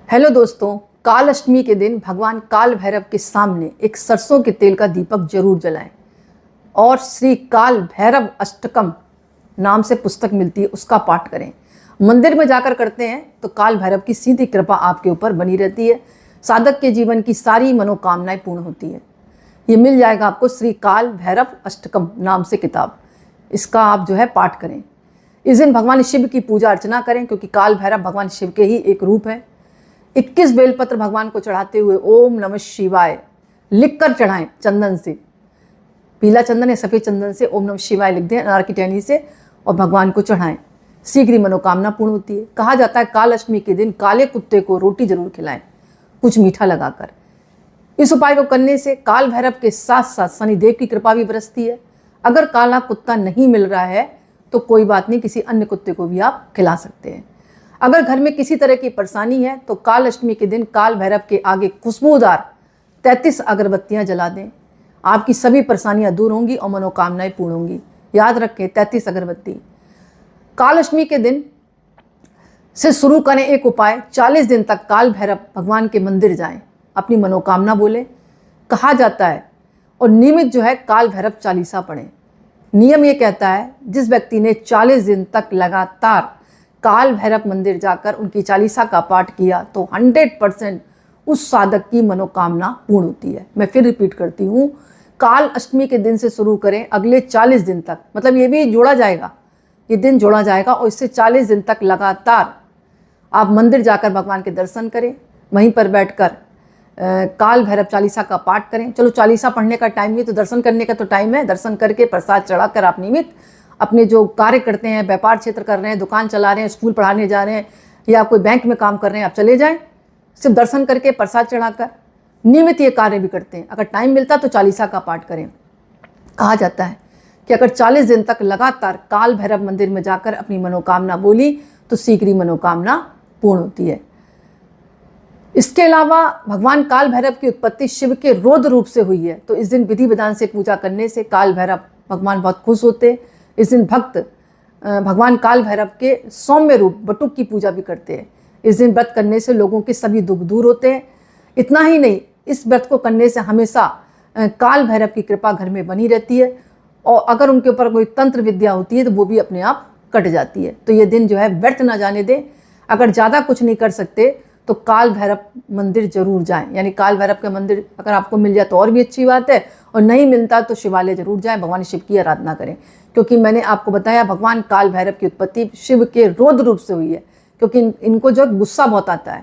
Hello दोस्तों, काल अष्टमी के दिन भगवान काल भैरव के सामने एक सरसों के तेल का दीपक जरूर जलाएं और श्री काल भैरव अष्टकम नाम से पुस्तक मिलती है, उसका पाठ करें। मंदिर में जाकर करते हैं तो काल भैरव की सीधी कृपा आपके ऊपर बनी रहती है। साधक के जीवन की सारी मनोकामनाएं पूर्ण होती है। ये मिल जाएगा आपको श्री काल भैरव अष्टकम नाम से किताब, इसका आप पाठ करें। इस दिन भगवान शिव की पूजा अर्चना करें, क्योंकि काल भैरव भगवान शिव के ही एक रूप है। 21 बेलपत्र भगवान को चढ़ाते हुए ओम नमः शिवाय लिखकर चढ़ाएं चंदन से, पीला चंदन या सफ़ेद चंदन से ओम नमः शिवाय लिख दें अनार की टहनी से और भगवान को चढ़ाएं। शीघ्र ही मनोकामना पूर्ण होती है। कहा जाता है काल अष्टमी के दिन काले कुत्ते को रोटी जरूर खिलाएं, कुछ मीठा लगाकर। इस उपाय को करने से काल भैरव के साथ साथ शनिदेव की कृपा भी बरसती है। अगर काला कुत्ता नहीं मिल रहा है तो कोई बात नहीं, किसी अन्य कुत्ते को भी आप खिला सकते हैं। अगर घर में किसी तरह की परेशानी है तो काल अष्टमी के दिन काल भैरव के आगे खुशबूदार 33 अगरबत्तियां जला दें। आपकी सभी परेशानियां दूर होंगी और मनोकामनाएं पूर्ण होंगी। याद रखें, 33 अगरबत्ती। काल अष्टमी के दिन से शुरू करें एक उपाय। 40 दिन तक काल भैरव भगवान के मंदिर जाएं, अपनी मनोकामना बोलें। कहा जाता है और नियमित काल भैरव चालीसा पढ़ें। नियम ये कहता है, जिस व्यक्ति ने 40 दिन तक लगातार काल भैरव मंदिर जाकर उनकी चालीसा का पाठ किया तो 100% उस साधक की मनोकामना पूर्ण होती है। मैं फिर रिपीट करती हूँ, काल अष्टमी के दिन से शुरू करें, अगले 40 दिन तक, मतलब ये भी जोड़ा जाएगा, ये दिन जोड़ा जाएगा और इससे 40 दिन तक लगातार आप मंदिर जाकर भगवान के दर्शन करें। वहीं पर बैठकर काल भैरव चालीसा का पाठ करें। चलो, चालीसा पढ़ने का टाइम नहीं तो दर्शन करने का तो टाइम है। दर्शन करके प्रसाद चढ़ाकर आप नियमित अपने जो कार्य करते हैं, व्यापार क्षेत्र कर रहे हैं, दुकान चला रहे हैं, स्कूल पढ़ाने जा रहे हैं या कोई बैंक में काम कर रहे हैं, आप चले जाएं। सिर्फ दर्शन करके प्रसाद चढ़ाकर नियमित ये कार्य भी करते हैं। अगर टाइम मिलता तो चालीसा का पाठ करें। कहा जाता है कि अगर 40 दिन तक लगातार काल भैरव मंदिर में जाकर अपनी मनोकामना बोली तो शीघ्र ही मनोकामना पूर्ण होती है। इसके अलावा भगवान काल भैरव की उत्पत्ति शिव के रौद्र रूप से हुई है, तो इस दिन विधि विधान से पूजा करने से काल भैरव भगवान बहुत खुश होते हैं। इस दिन भक्त भगवान काल भैरव के सौम्य रूप बटुक की पूजा भी करते हैं। इस दिन व्रत करने से लोगों के सभी दुख दूर होते हैं। इतना ही नहीं, इस व्रत को करने से हमेशा काल भैरव की कृपा घर में बनी रहती है और अगर उनके ऊपर कोई तंत्र विद्या होती है तो वो भी अपने आप कट जाती है। तो ये दिन व्यर्थ ना जाने दें। अगर ज़्यादा कुछ नहीं कर सकते तो काल भैरव मंदिर जरूर जाएं, यानी काल भैरव के मंदिर अगर आपको मिल जाए तो और भी अच्छी बात है, और नहीं मिलता तो शिवालय जरूर जाएं, भगवान शिव की आराधना करें। क्योंकि मैंने आपको बताया भगवान काल भैरव की उत्पत्ति शिव के रौद्र रूप से हुई है, क्योंकि इनको गुस्सा बहुत आता है।